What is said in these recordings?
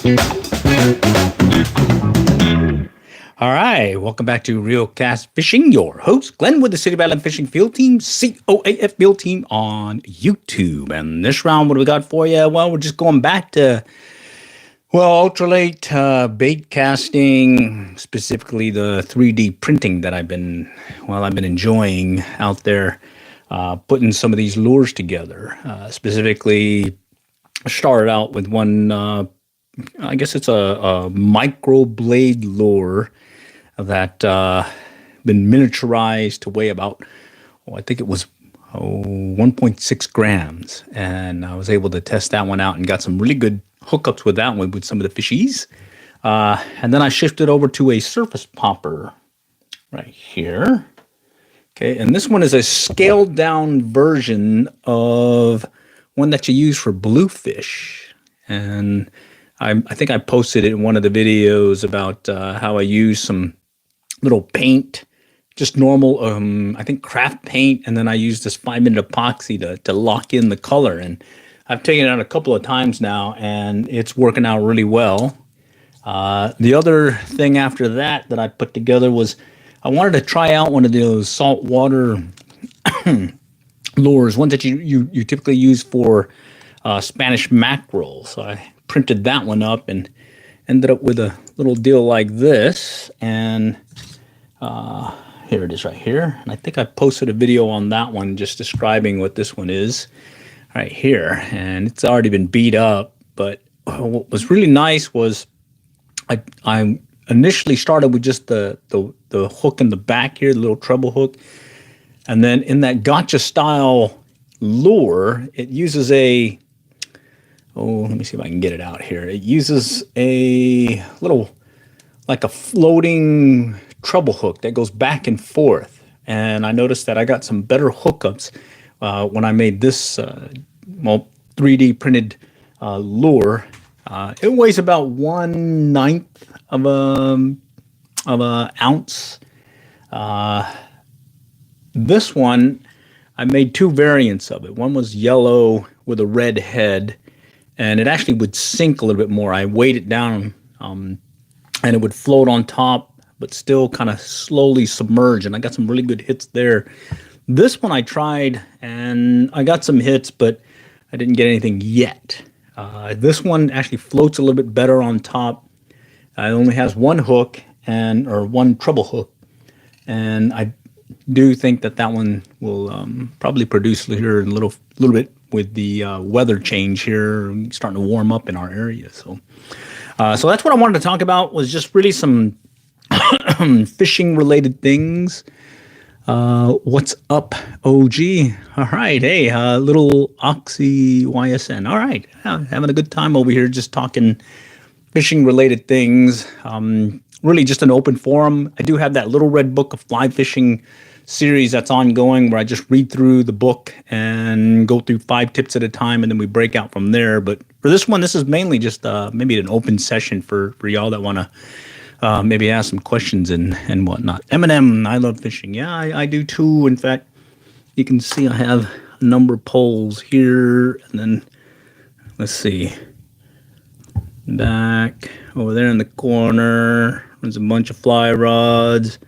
All right, welcome back to Real Cast Fishing. Your host, Glenn, with the City of Island Fishing Field Team, COAF Field Team on YouTube. And this round, what do we got for you? Well, we're just going back to, ultralight bait casting, specifically the 3D printing that I've been enjoying out there, putting some of these lures together. Specifically, started out with one, I guess it's a micro blade lure that been miniaturized to weigh about, I think it was 1.6 grams. And I was able to test that one out and got some really good hookups with that one with some of the fishies. And then I shifted over to a surface popper right here. Okay, and this one is a scaled down version of one that you use for bluefish. And I think I posted it in one of the videos about how I use some little paint, just normal, I think craft paint, and then I use this 5-minute epoxy to lock in the color. And I've taken it out a couple of times now, and it's working out really well. The other thing after that I put together was I wanted to try out one of those saltwater lures, ones that you typically use for Spanish mackerel. So I printed that one up and ended up with a little deal like this. And here it is right here. And I think I posted a video on that one just describing what this one is right here. And it's already been beat up. But what was really nice was I initially started with just the hook in the back here, the little treble hook. And then in that gotcha style lure, it uses a, let me see if I can get it out here. It uses a little, like a floating treble hook that goes back and forth. And I noticed that I got some better hookups when I made this 3D printed lure. It weighs about 1/9 of an ounce. This one, I made two variants of it. One was yellow with a red head, and it actually would sink a little bit more. I weighed it down, and it would float on top, but still kind of slowly submerge, and I got some really good hits there. This one I tried, and I got some hits, but I didn't get anything yet. This one actually floats a little bit better on top. It only has one hook, or one treble hook, and I do think that one will probably produce here in a little bit with the weather change here starting to warm up in our area. So that's what I wanted to talk about, was just really some fishing related things. What's up, OG? All right, hey, little Oxy YSN. All right, having a good time over here, just talking fishing related things. Really just an open forum. I do have that little red book of fly fishing series that's ongoing, where I just read through the book and go through 5 tips at a time, and then we break out from there. But for this one, this is mainly just maybe an open session for y'all that want to maybe ask some questions and whatnot. Eminem, I love fishing. Yeah, I do too. In fact, you can see I have a number of poles here, and then let's see, back over there in the corner, there's a bunch of fly rods.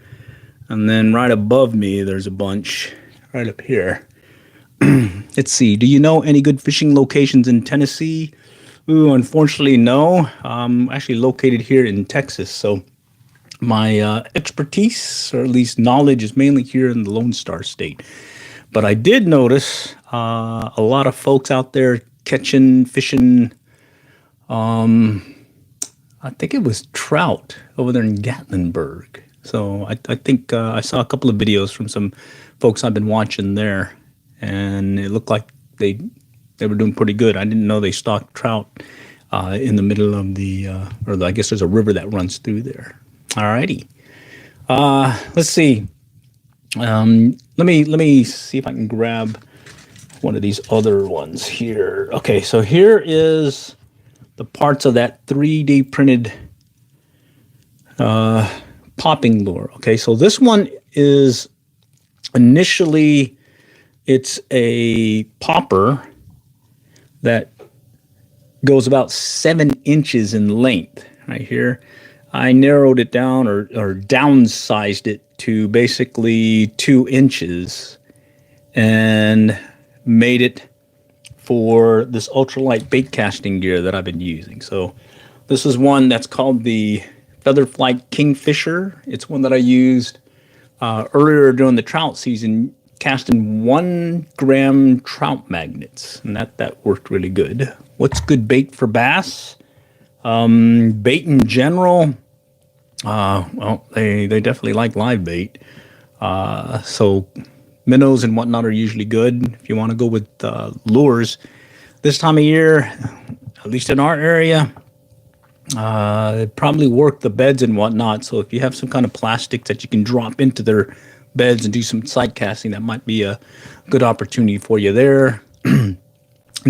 And then right above me, there's a bunch right up here. Let's see. Do you know any good fishing locations in Tennessee? Ooh, unfortunately, no. I'm actually located here in Texas. So my expertise, or at least knowledge, is mainly here in the Lone Star State. But I did notice a lot of folks out there fishing, I think it was trout over there in Gatlinburg. So I think I saw a couple of videos from some folks I've been watching there, and it looked like they were doing pretty good. I didn't know they stocked trout in the middle of or I guess there's a river that runs through there. All righty. Let's see. Let me see if I can grab one of these other ones here. Okay, so here is the parts of that 3D printed popping lure. Okay, so this one is initially, it's a popper that goes about 7 inches in length right here. I narrowed it down or downsized it to basically 2 inches and made it for this ultralight bait casting gear that I've been using. So this is one that's called the Featherflight Kingfisher. It's one that I used earlier during the trout season, casting 1 gram trout magnets, and that worked really good. What's good bait for bass? Bait in general, well, they definitely like live bait. So minnows and whatnot are usually good. If you want to go with lures, this time of year, at least in our area, probably work the beds and whatnot. So if you have some kind of plastic that you can drop into their beds and do some sight casting, that might be a good opportunity for you there. And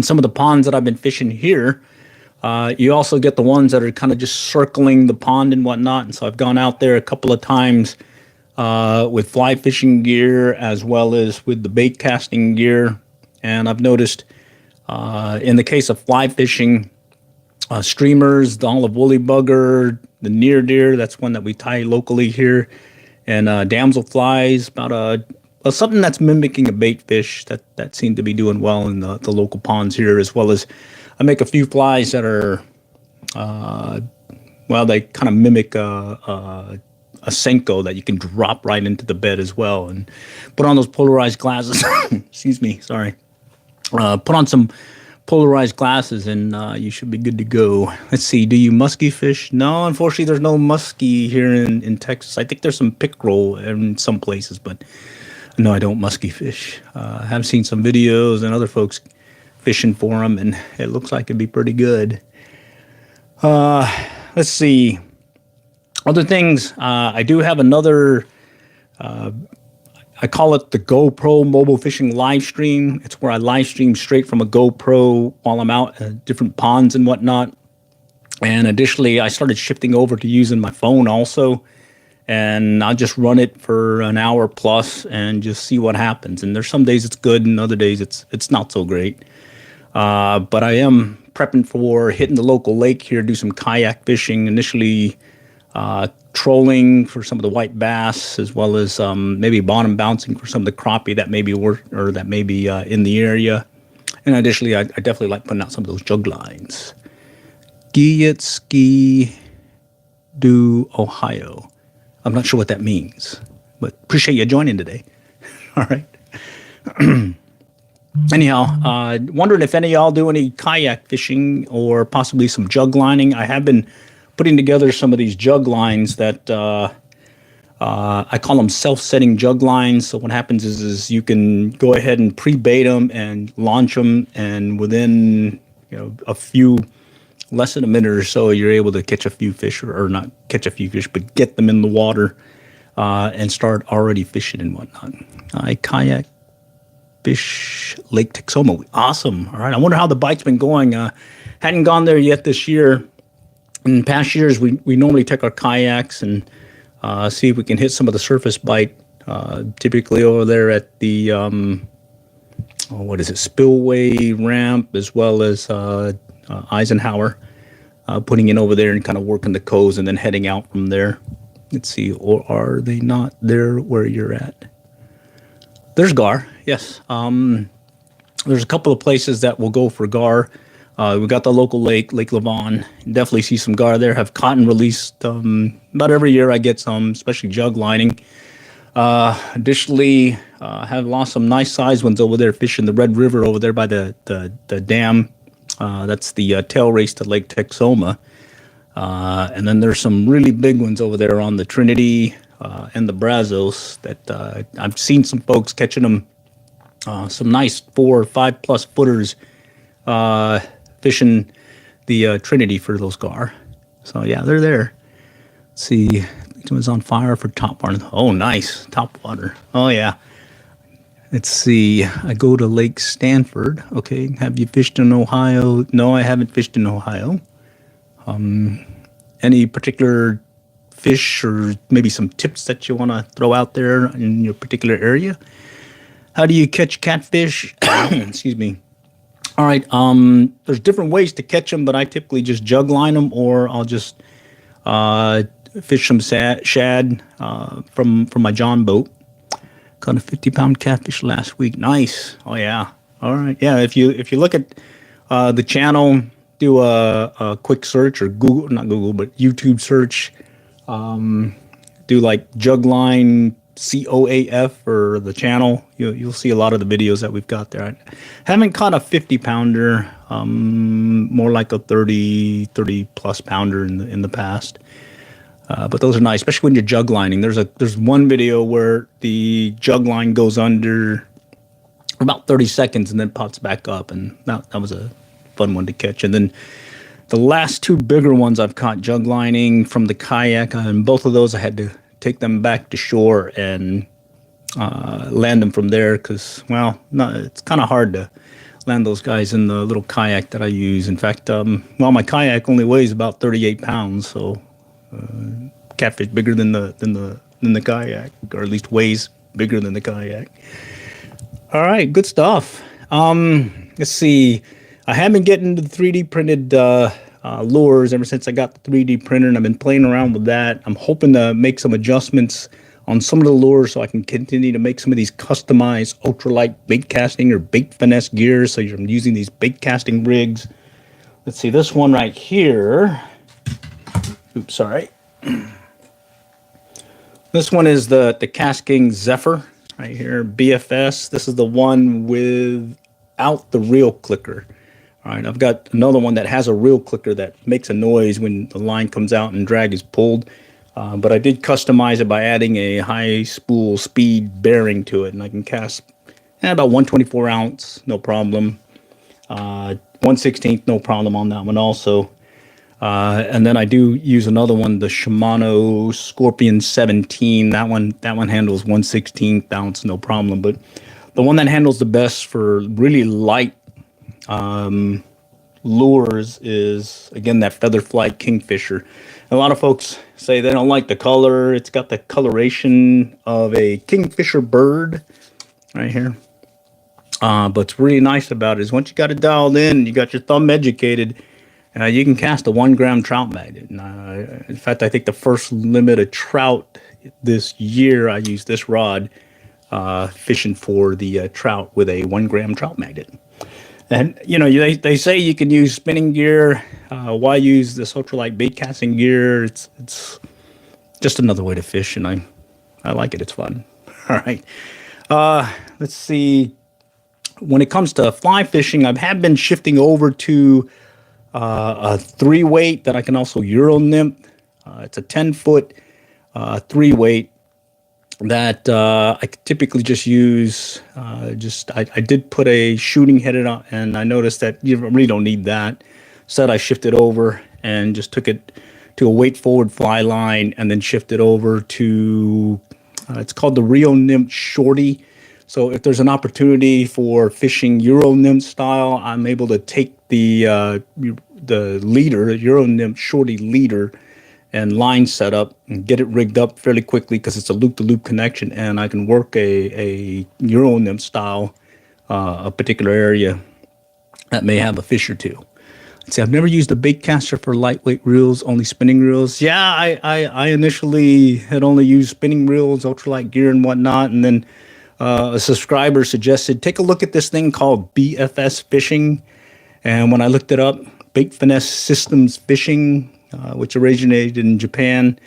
some of the ponds that I've been fishing here, you also get the ones that are kind of just circling the pond and whatnot. And so I've gone out there a couple of times with fly fishing gear as well as with the bait casting gear. And I've noticed in the case of fly fishing, streamers, the olive woolly bugger, the near deer, that's one that we tie locally here, and damsel flies, about something that's mimicking a bait fish that seem to be doing well in the local ponds here, as well as I make a few flies that are, well, they kind of mimic a Senko that you can drop right into the bed as well, and put on those polarized glasses. Excuse me, sorry. Put on some polarized glasses and you should be good to go. Let's see, do you muskie fish? No, unfortunately there's no muskie here in Texas. I think there's some pickerel in some places, but no, I don't muskie fish. I have seen some videos and other folks fishing for them, and it looks like it'd be pretty good. Let's see. Other things, I do have another, I call it the GoPro mobile fishing live stream. It's where I live stream straight from a GoPro while I'm out at different ponds and whatnot. And additionally, I started shifting over to using my phone also. And I'll just run it for an hour plus and just see what happens. And there's some days it's good and other days it's not so great. But I am prepping for hitting the local lake here, do some kayak fishing, initially trolling for some of the white bass, as well as maybe bottom bouncing for some of the crappie that may be in the area. And additionally, I definitely like putting out some of those jug lines. Ski do Ohio. I'm not sure what that means, but appreciate you joining today. All right. Anyhow, wondering if any of y'all do any kayak fishing or possibly some jug lining. I have been putting together some of these jug lines that I call them self-setting jug lines. So what happens is you can go ahead and pre-bait them and launch them, and within a few, less than a minute or so, you're able to catch a few fish, or not catch a few fish, but get them in the water and start already fishing and whatnot. I kayak fish Lake Texoma. Awesome. All right. I wonder how the bite's been going. Hadn't gone there yet this year. In past years, we normally take our kayaks and see if we can hit some of the surface bite, typically over there at the, Spillway Ramp, as well as Eisenhower, putting in over there and kind of working the coves and then heading out from there. Let's see, or are they not there where you're at? There's gar, yes. There's a couple of places that will go for gar. We got the local lake, Lake Lavon. Definitely see some gar there. Have cotton released about every year. I get some, especially jug lining. Additionally, have lost some nice sized ones over there fishing the Red River over there by the dam. That's the tail race to Lake Texoma. And then there's some really big ones over there on the Trinity and the Brazos that I've seen some folks catching them. Some nice 4 or 5 plus footers fishing the Trinity for those gar. So yeah, they're there. Let's see, it was on fire for top water. Oh, nice, top water. Oh yeah. Let's see, I go to Lake Stanford. Okay, have you fished in Ohio? No, I haven't fished in Ohio. Any particular fish or maybe some tips that you want to throw out there in your particular area? How do you catch catfish? Excuse me. All right. There's different ways to catch them, but I typically just jug line them, or I'll just uh, fish some shad from my John boat. Caught a 50-pound catfish last week. Nice. Oh yeah. All right. Yeah. If you look at the channel, do a quick search, or Google, not Google, but YouTube search. Do like jug line COAF or the channel. You'll see a lot of the videos that we've got there. I haven't caught a 50-pounder. More like a 30 plus pounder in the past. But those are nice, especially when you're jug lining. There's one video where the jug line goes under about 30 seconds and then pops back up, and that was a fun one to catch. And then the last two bigger ones I've caught jug lining from the kayak, and both of those I had to take them back to shore and land them from there because, well, no, it's kind of hard to land those guys in the little kayak that I use. In fact, my kayak only weighs about 38 pounds, so catfish bigger than the kayak, or at least weighs bigger than the kayak. All right, good stuff. Let's see. I have been getting the 3D printed lures ever since I got the 3D printer, and I've been playing around with that. I'm hoping to make some adjustments on some of the lures so I can continue to make some of these customized ultralight bait casting or bait finesse gears. So I'm using these bait casting rigs. Let's see, this one right here. Oops, sorry. This one is the Casking Zephyr right here, BFS. This is the one without the reel clicker. All right, I've got another one that has a reel clicker that makes a noise when the line comes out and drag is pulled. But I did customize it by adding a high spool speed bearing to it, and I can cast about 1/24 ounce, no problem. 1/16, no problem on that one also. And then I do use another one, the Shimano Scorpion 17. That one handles 1/16 ounce, no problem. But the one that handles the best for really light lures is, again, that Feather Flight Kingfisher. A lot of folks say they don't like the color. It's got the coloration of a kingfisher bird right here. But what's really nice about it is once you got it dialed in and you got your thumb educated, you can cast a 1 gram trout magnet. In fact, I think the first limit of trout this year, I used this rod fishing for the trout with a 1 gram trout magnet. And, they say you can use spinning gear. Why use this ultralight bait casting gear? It's just another way to fish, and I like it. It's fun. All right. Let's see. When it comes to fly fishing, I have been shifting over to a 3-weight that I can also Euro nymph. It's a 10-foot 3-weight that I typically just use. I did put a shooting head in, and I noticed that you really don't need that. So I shifted over and just took it to a weight forward fly line, and then shifted over to it's called the Rio Nymph Shorty. So if there's an opportunity for fishing Euro Nymph style, I'm able to take the leader, Euro Nymph Shorty leader, and line setup and get it rigged up fairly quickly because it's a loop-to-loop connection, and I can work a Euro Nymph style, a particular area that may have a fish or two. See, I've never used a bait caster for lightweight reels, only spinning reels. Yeah, I initially had only used spinning reels, ultralight gear and whatnot, and then a subscriber suggested, take a look at this thing called BFS Fishing. And when I looked it up, Bait Finesse Systems Fishing, which originated in Japan,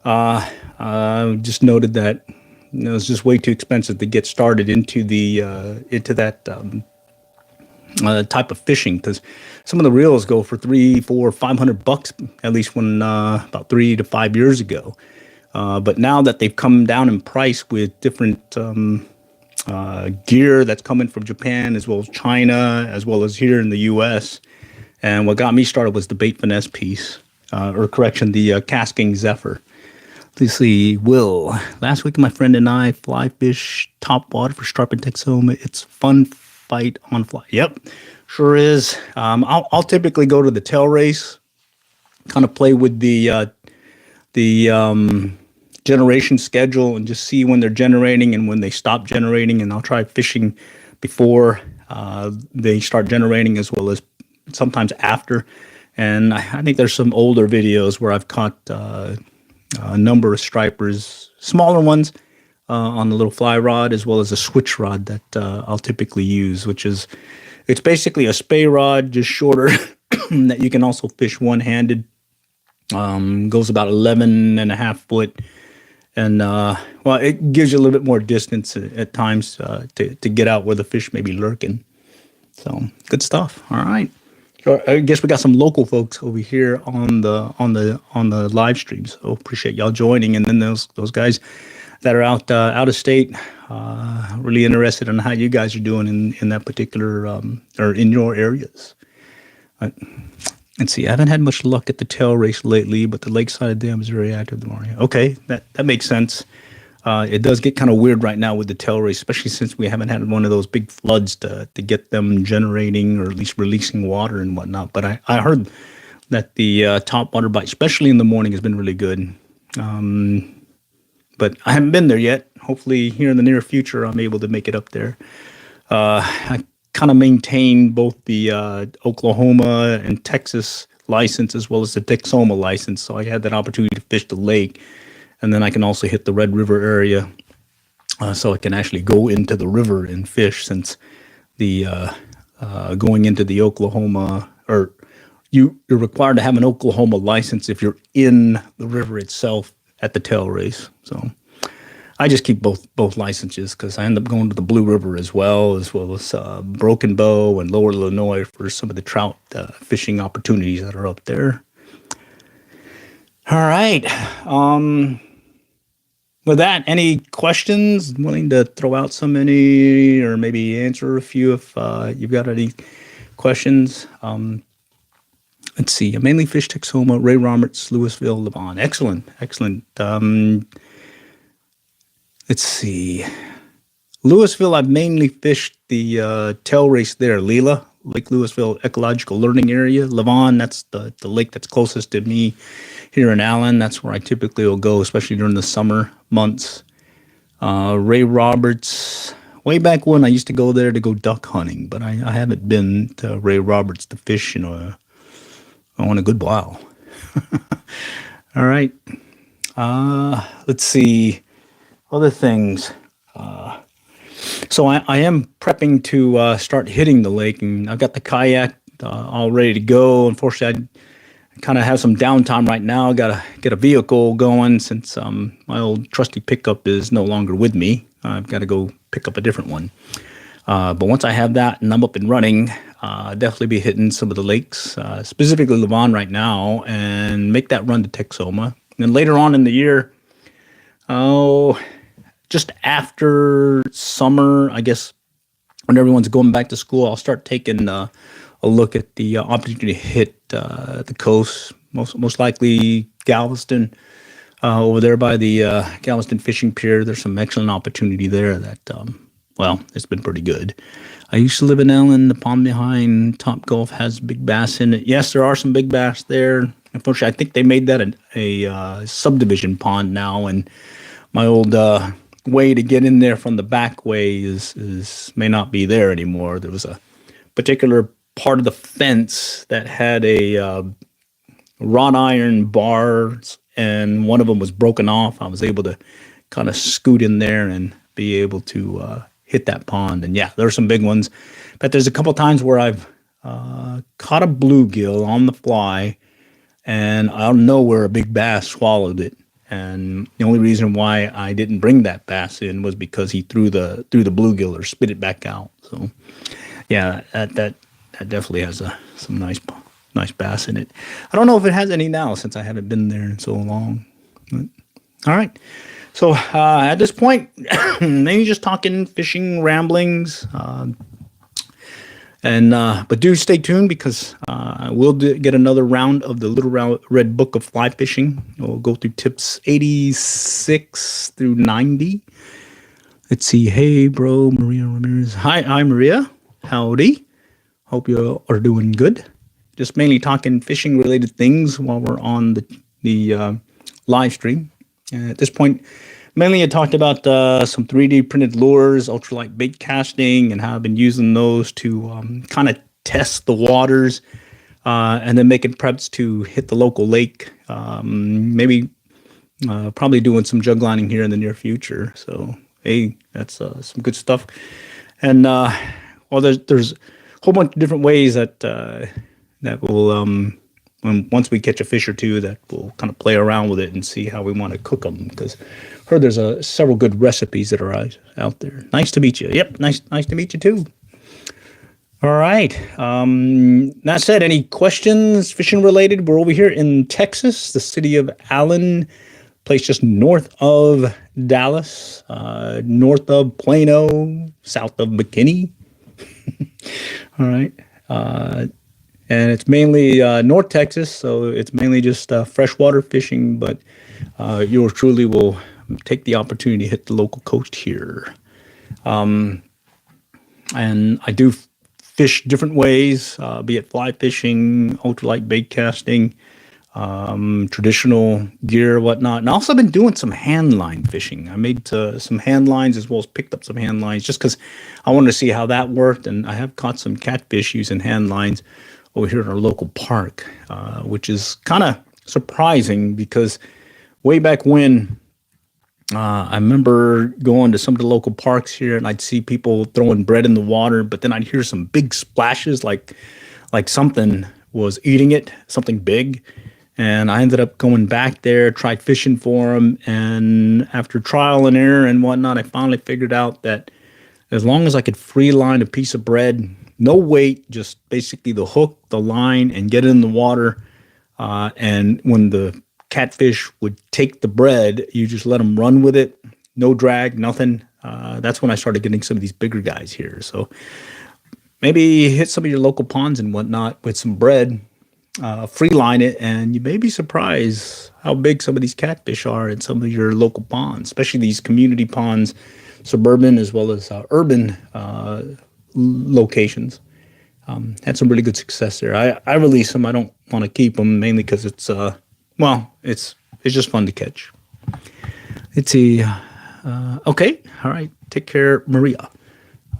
just noted that it was just way too expensive to get started into that type of fishing, because some of the reels go for $300, $400, $500, at least when about 3 to 5 years ago. But now that they've come down in price with different gear that's coming from Japan, as well as China, as well as here in the U.S., and what got me started was the bait finesse piece, the Casking Zephyr. Let's see, Will. Last week, my friend and I fly fish top water for Sharp and Texoma. It's fun fight on fly. Yep, sure is. I'll typically go to the tail race, kind of play with the generation schedule and just see when they're generating and when they stop generating, and I'll try fishing before they start generating, as well as sometimes after. And I think there's some older videos where I've caught a number of stripers, smaller ones, on the little fly rod, as well as a switch rod that I'll typically use, which is, it's basically a spay rod, just shorter, that you can also fish one-handed. Goes about 11.5 foot. And, well, it gives you a little bit more distance at times to get out where the fish may be lurking. So, good stuff. All right. So I guess we got some local folks over here on the live stream. So appreciate y'all joining, and then those guys that are out of state, really interested in how you guys are doing in that particular or in your areas. Let's see. I haven't had much luck at the tail race lately, but the lakeside dam is very active tomorrow. Okay, that makes sense. It does get kind of weird right now with the tail race, especially since we haven't had one of those big floods to get them generating or at least releasing water and whatnot. But I heard that the top water bite, especially in the morning, has been really good. But I haven't been there yet. Hopefully here in the near future, I'm able to make it up there. I kind of maintain both the Oklahoma and Texas license as well as the Texoma license. So I had that opportunity to fish the lake. And then I can also hit the Red River area, so I can actually go into the river and fish, since the going into the Oklahoma, or you're required to have an Oklahoma license if you're in the river itself at the tail race. So I just keep both licenses, because I end up going to the Blue River as well as Broken Bow and Lower Illinois for some of the trout fishing opportunities that are up there. All right. With that, any questions? Willing to throw out so many, or maybe answer a few if you've got any questions. Let's see. I mainly fish Texoma, Ray Roberts, Louisville, Levon. Excellent. Let's see. Louisville, I've mainly fished the tail race there, Lila, Lake Louisville Ecological Learning Area. Levon, that's the lake that's closest to me here in Allen. That's where I typically will go, especially during the summer months. Ray Roberts, way back when I used to go there to go duck hunting, but I haven't been to Ray Roberts to fish in a good while. All right. Let's see. Other things. So I am prepping to start hitting the lake, and I've got the kayak all ready to go. Unfortunately, I kind of have some downtime right now. Got to get a vehicle going, since my old trusty pickup is no longer with me. I've got to go pick up a different one. But once I have that and I'm up and running, definitely be hitting some of the lakes, specifically Levon right now, and make that run to Texoma. And then later on in the year, just after summer, I guess, when everyone's going back to school, I'll start taking a look at the opportunity to hit the coast, most likely Galveston, over there by the Galveston Fishing Pier. There's some excellent opportunity there that, well, it's been pretty good. I used to live in Ellen. The pond behind Top Gulf has big bass in it. Yes, there are some big bass there. Unfortunately, I think they made that a subdivision pond now, and my old way to get in there from the back way is may not be there anymore. There was a particular part of the fence that had a wrought iron bars, and one of them was broken off. I was able to kind of scoot in there and be able to hit that pond. And yeah, there are some big ones. But there's a couple times where I've caught a bluegill on the fly, and out of nowhere a big bass swallowed it. And the only reason why I didn't bring that bass in was because he threw the bluegill or spit it back out. So, yeah, that definitely has some nice bass in it. I don't know if it has any now, since I haven't been there in so long. But, all right. So at this point, maybe just talking fishing ramblings. But do stay tuned, because we'll get another round of the Little Red Book of Fly Fishing. We'll go through tips 86 through 90. Let's see. Hey, bro, Maria Ramirez. Hi, Maria. Howdy. Hope you are doing good. Just mainly talking fishing related things while we're on the live stream. At this point, Mainly I talked about some 3D printed lures, ultralight bait casting, and how I've been using those to kind of test the waters, and then making preps to hit the local lake. Maybe probably doing some jug lining here in the near future. So hey, that's some good stuff. And well, there's a whole bunch of different ways that that will once we catch a fish or two, that we'll kind of play around with it and see how we want to cook them. Because I heard there's several good recipes that are out there. Nice to meet you. Yep, nice to meet you too. All right. That said, any questions fishing related? We're over here in Texas, the city of Allen, place just north of Dallas, north of Plano, south of McKinney. All right. And it's mainly North Texas, so it's mainly just freshwater fishing, but yours truly will take the opportunity to hit the local coast here. And I do fish different ways, be it fly fishing, ultralight bait casting, traditional gear, whatnot. And I also been doing some hand line fishing. I made some hand lines as well as picked up some hand lines just because I wanted to see how that worked. And I have caught some catfish using hand lines over here in our local park, which is kind of surprising because way back when, I remember going to some of the local parks here and I'd see people throwing bread in the water, but then I'd hear some big splashes like something was eating it, something big. And I ended up going back there, tried fishing for them. And after trial and error and whatnot, I finally figured out that as long as I could free line a piece of bread, no weight, just basically the hook, the line, and get it in the water. And when the catfish would take the bread, you just let them run with it. No drag, nothing. That's when I started getting some of these bigger guys here. So maybe hit some of your local ponds and whatnot with some bread, free line it, and you may be surprised how big some of these catfish are in some of your local ponds, especially these community ponds, suburban as well as urban locations. Had some really good success there. I release them. I don't want to keep them mainly because it's it's just fun to catch. Let's see. Okay. All right. Take care, Maria.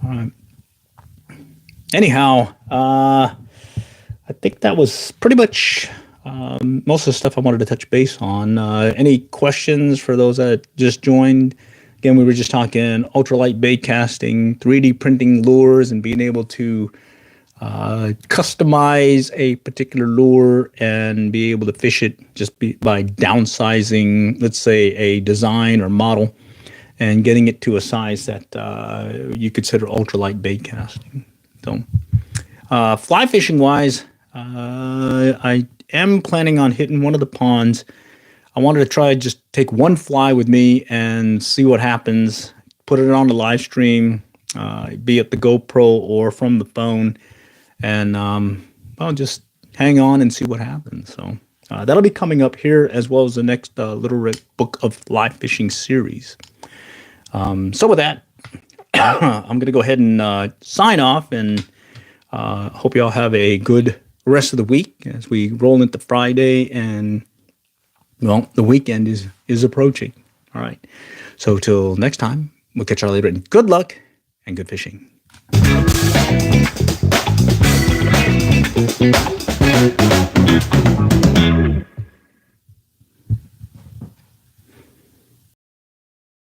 All right. Anyhow, I think that was pretty much most of the stuff I wanted to touch base on. Any questions for those that just joined? Again, we were just talking ultralight bait casting, 3D printing lures, and being able to customize a particular lure and be able to fish it just by downsizing, let's say, a design or model and getting it to a size that you consider ultralight bait casting. So fly fishing wise, I am planning on hitting one of the ponds. I wanted to try just take one fly with me and see what happens, put it on the live stream, be it the GoPro or from the phone, and I'll just hang on and see what happens. So that'll be coming up here as well as the next Little Red Book of Fly Fishing series. So with that, I'm going to go ahead and sign off, and hope you all have a good rest of the week as we roll into Friday, and well, the weekend is approaching. All right. So till next time, we'll catch you all later. And good luck and good fishing.